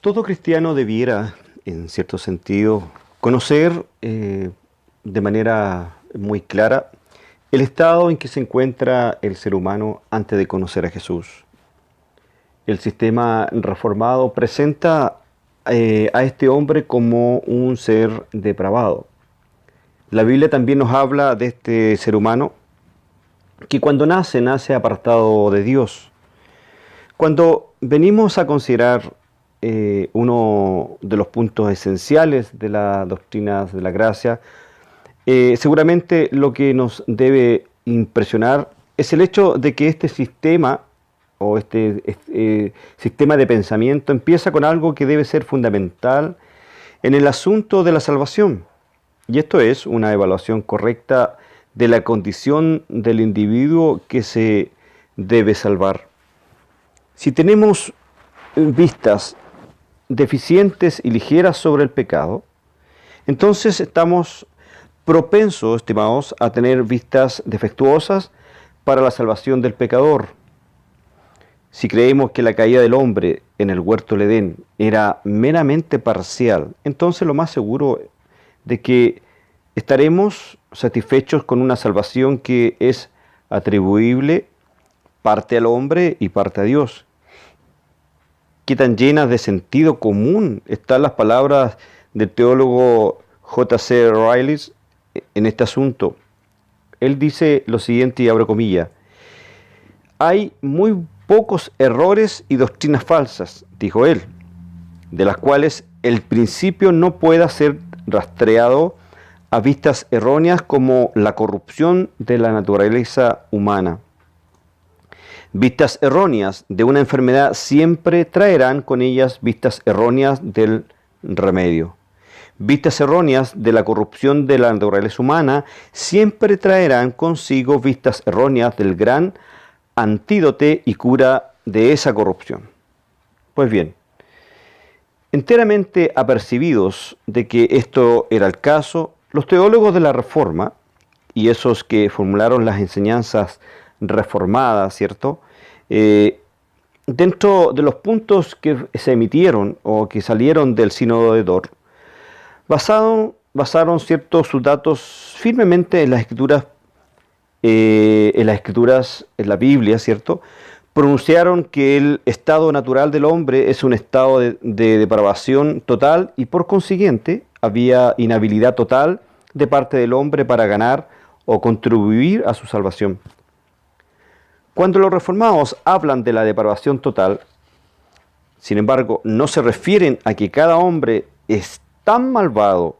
Todo cristiano debiera, en cierto sentido, conocer de manera muy clara el estado en que se encuentra el ser humano antes de conocer a Jesús. El sistema reformado presenta a este hombre como un ser depravado. La Biblia también nos habla de este ser humano que cuando nace apartado de Dios. Cuando venimos a considerar uno de los puntos esenciales de la doctrina de la gracia, seguramente lo que nos debe impresionar es el hecho de que este sistema o este sistema de pensamiento empieza con algo que debe ser fundamental en el asunto de la salvación. Y esto es una evaluación correcta de la condición del individuo que se debe salvar. Si tenemos vistas deficientes y ligeras sobre el pecado, entonces estamos propensos, estimados, a tener vistas defectuosas para la salvación del pecador. Si creemos que la caída del hombre en el huerto del Edén era meramente parcial, entonces lo más seguro de que estaremos satisfechos con una salvación que es atribuible parte al hombre y parte a Dios. Qué tan llenas de sentido común están las palabras del teólogo J.C. Ryle en este asunto. Él dice lo siguiente, y abro comillas: hay muy pocos errores y doctrinas falsas, dijo él, de las cuales el principio no pueda ser rastreado a vistas erróneas como la corrupción de la naturaleza humana. Vistas erróneas de una enfermedad siempre traerán con ellas vistas erróneas del remedio. Vistas erróneas de la corrupción de la naturaleza humana siempre traerán consigo vistas erróneas del gran antídoto y cura de esa corrupción. Pues bien, enteramente apercibidos de que esto era el caso, los teólogos de la Reforma y esos que formularon las enseñanzas reformadas, ¿cierto? Dentro de los puntos que se emitieron o que salieron del Sínodo de Dort, basaron ciertos sus datos firmemente en las escrituras, en la Biblia, ¿cierto? Pronunciaron que el estado natural del hombre es un estado de depravación total y por consiguiente había inhabilidad total de parte del hombre para ganar o contribuir a su salvación. Cuando los reformados hablan de la depravación total, sin embargo, no se refieren a que cada hombre es tan malvado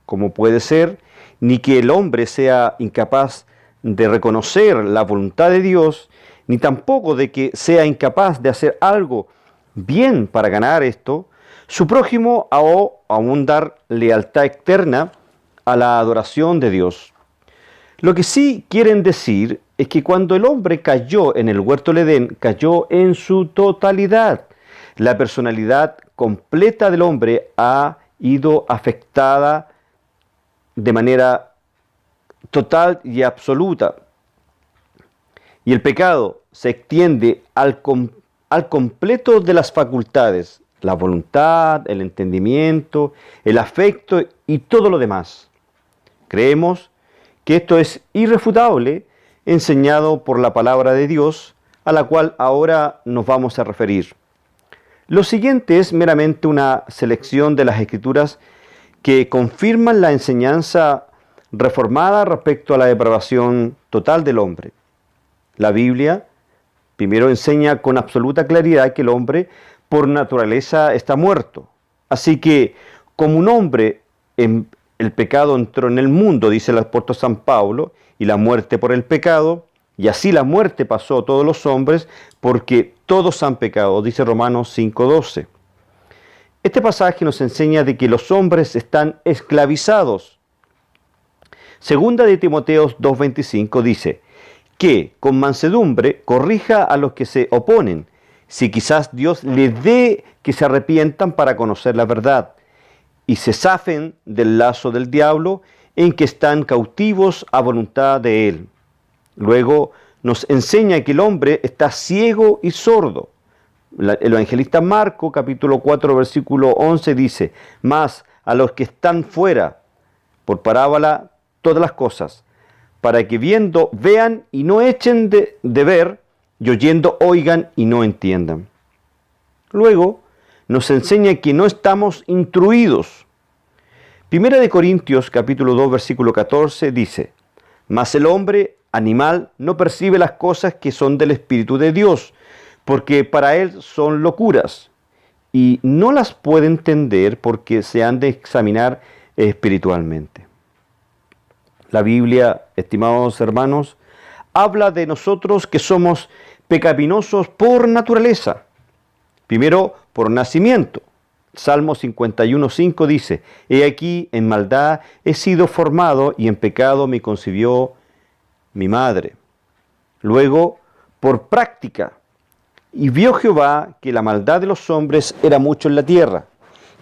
como puede ser, ni que el hombre sea incapaz de reconocer la voluntad de Dios, ni tampoco de que sea incapaz de hacer algo bien para ganar esto, su prójimo o aún dar lealtad eterna a la adoración de Dios. Lo que sí quieren decir es que cuando el hombre cayó en el huerto del Edén, cayó en su totalidad. La personalidad completa del hombre ha ido afectada de manera total y absoluta. Y el pecado se extiende al completo de las facultades, la voluntad, el entendimiento, el afecto y todo lo demás. Creemos que esto es irrefutable, enseñado por la palabra de Dios, a la cual ahora nos vamos a referir. Lo siguiente es meramente una selección de las Escrituras que confirman la enseñanza reformada respecto a la depravación total del hombre. La Biblia primero enseña con absoluta claridad que el hombre por naturaleza está muerto. Así que como un hombre el pecado entró en el mundo, dice el apóstol San Pablo, y la muerte por el pecado, y así la muerte pasó a todos los hombres, porque todos han pecado, dice Romanos 5:12. Este pasaje nos enseña de que los hombres están esclavizados. Segunda de Timoteo 2:25 dice, que con mansedumbre corrija a los que se oponen, si quizás Dios les dé que se arrepientan para conocer la verdad, y se zafen del lazo del diablo en que están cautivos a voluntad de él. Luego nos enseña que el hombre está ciego y sordo. El evangelista Marco, capítulo 4, versículo 11, dice: mas a los que están fuera, por parábola, todas las cosas, para que viendo vean y no echen de ver, y oyendo oigan y no entiendan. Luego nos enseña que no estamos instruidos. Primera de Corintios, capítulo 2, versículo 14, dice: mas el hombre animal no percibe las cosas que son del Espíritu de Dios, porque para él son locuras, y no las puede entender porque se han de examinar espiritualmente. La Biblia, estimados hermanos, habla de nosotros que somos pecaminosos por naturaleza. Primero, por nacimiento. Salmo 51:5 dice: he aquí, en maldad he sido formado, y en pecado me concibió mi madre. Luego, por práctica. Y vio Jehová que la maldad de los hombres era mucho en la tierra,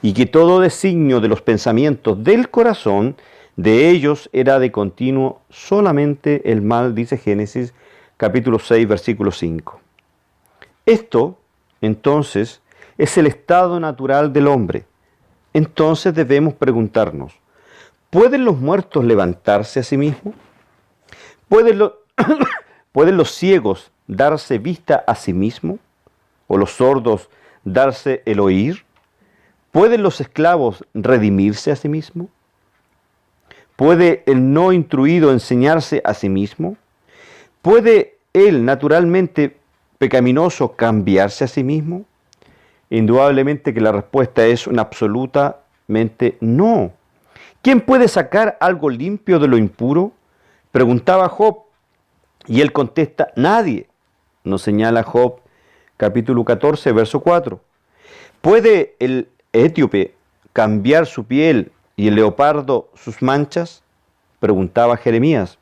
y que todo designio de los pensamientos del corazón de ellos era de continuo solamente el mal, dice Génesis capítulo 6, versículo 5. Esto, entonces, es el estado natural del hombre. Entonces debemos preguntarnos: ¿pueden los muertos levantarse a sí mismos? ¿Pueden los ciegos darse vista a sí mismos? ¿O los sordos darse el oír? ¿Pueden los esclavos redimirse a sí mismos? ¿Puede el no instruido enseñarse a sí mismo? ¿Puede el naturalmente pecaminoso cambiarse a sí mismo? Indudablemente que la respuesta es un absolutamente no. ¿Quién puede sacar algo limpio de lo impuro? Preguntaba Job, y él contesta: nadie. Nos señala Job capítulo 14, verso 4. ¿Puede el etíope cambiar su piel y el leopardo sus manchas? Preguntaba Jeremías.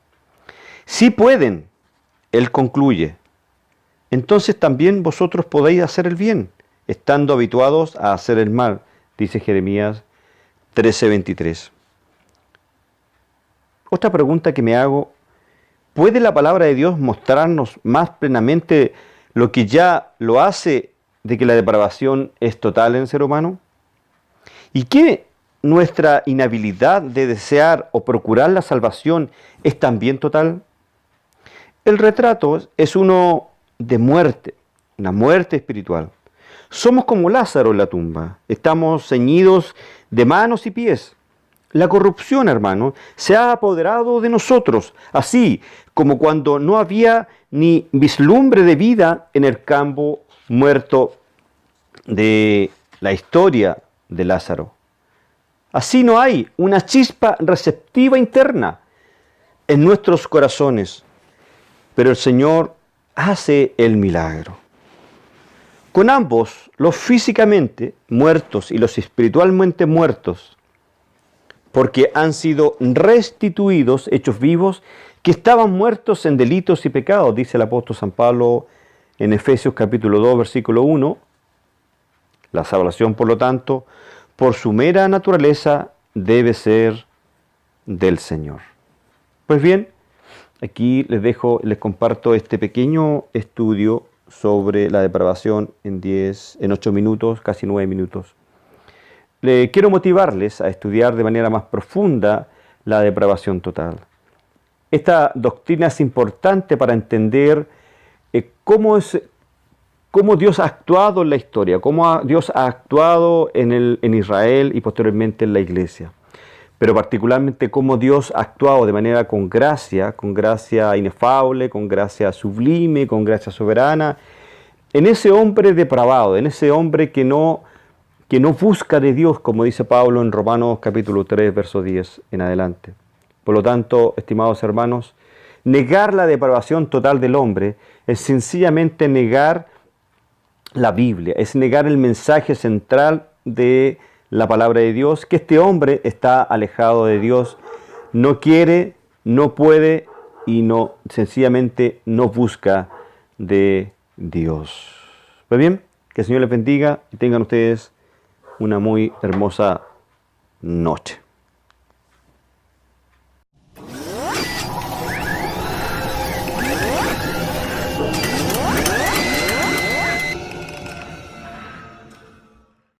Sí pueden, él concluye. Entonces también vosotros podéis hacer el bien, estando habituados a hacer el mal, dice Jeremías 13:23. Otra pregunta que me hago: ¿puede la palabra de Dios mostrarnos más plenamente lo que ya lo hace de que la depravación es total en el ser humano? ¿Y que nuestra inhabilidad de desear o procurar la salvación es también total? El retrato es uno de muerte, una muerte espiritual. Somos como Lázaro en la tumba, estamos ceñidos de manos y pies. La corrupción, hermano, se ha apoderado de nosotros, así como cuando no había ni vislumbre de vida en el campo muerto de la historia de Lázaro. Así no hay una chispa receptiva interna en nuestros corazones, pero el Señor hace el milagro. Con ambos, los físicamente muertos y los espiritualmente muertos, porque han sido restituidos, hechos vivos, que estaban muertos en delitos y pecados, dice el apóstol San Pablo en Efesios capítulo 2, versículo 1. La salvación, por lo tanto, por su mera naturaleza, debe ser del Señor. Pues bien, aquí les comparto este pequeño estudio sobre la depravación en 8 minutos, casi 9 minutos. Quiero motivarles a estudiar de manera más profunda la depravación total. Esta doctrina es importante para entender cómo Dios ha actuado en la historia, cómo Dios ha actuado en Israel y posteriormente en la iglesia. Pero particularmente cómo Dios ha actuado de manera con gracia inefable, con gracia sublime, con gracia soberana, en ese hombre depravado, en ese hombre que no busca de Dios, como dice Pablo en Romanos capítulo 3, verso 10 en adelante. Por lo tanto, estimados hermanos, negar la depravación total del hombre es sencillamente negar la Biblia, es negar el mensaje central de la palabra de Dios, que este hombre está alejado de Dios, no quiere, no puede y sencillamente no busca de Dios. Pues bien, que el Señor les bendiga y tengan ustedes una muy hermosa noche.